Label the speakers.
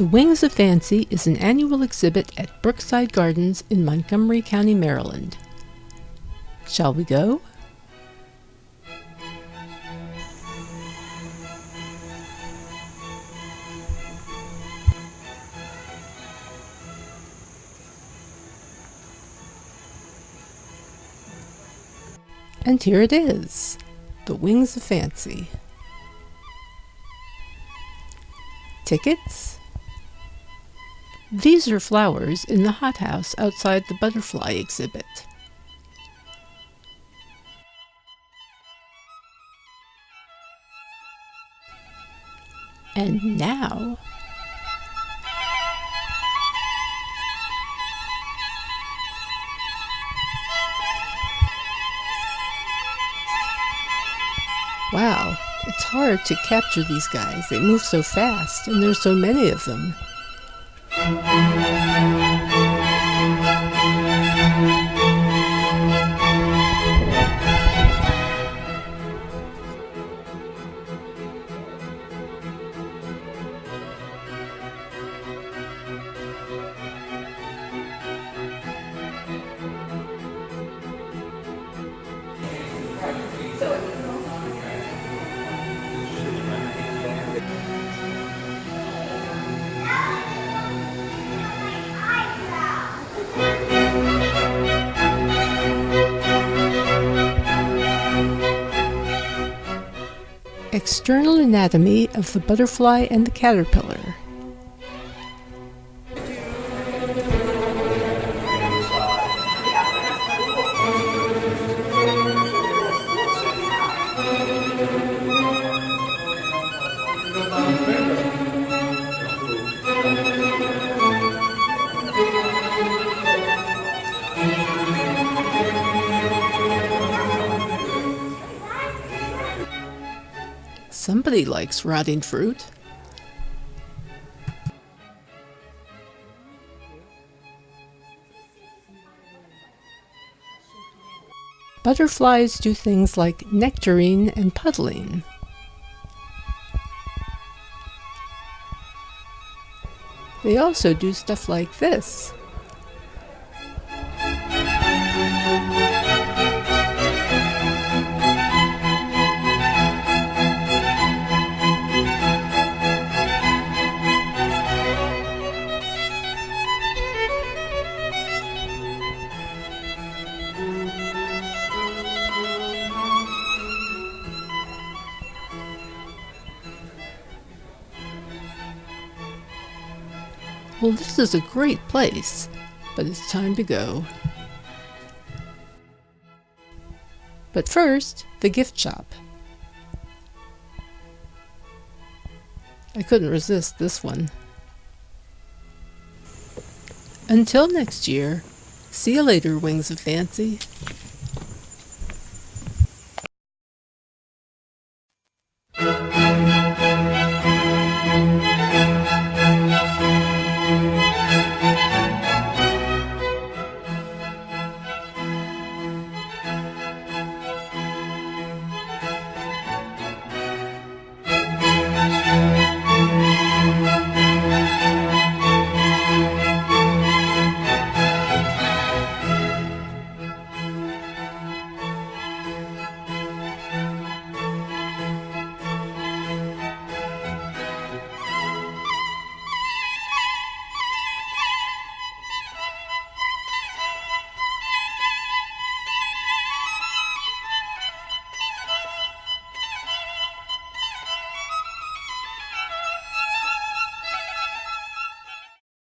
Speaker 1: The Wings of Fancy is an annual exhibit at Brookside Gardens in Montgomery County, Maryland. Shall we go? And here it is, The Wings of Fancy. Tickets? These are flowers in the hothouse outside the butterfly exhibit. And now, wow, it's hard to capture these guys. They move so fast, and there's so many of them. External anatomy of the butterfly and the caterpillar. Somebody likes rotting fruit. Butterflies do things like nectaring and puddling. They also do stuff like this. Well, this is a great place, but it's time to go. But first, the gift shop. I couldn't resist this one. Until next year, see you later, Wings of Fancy.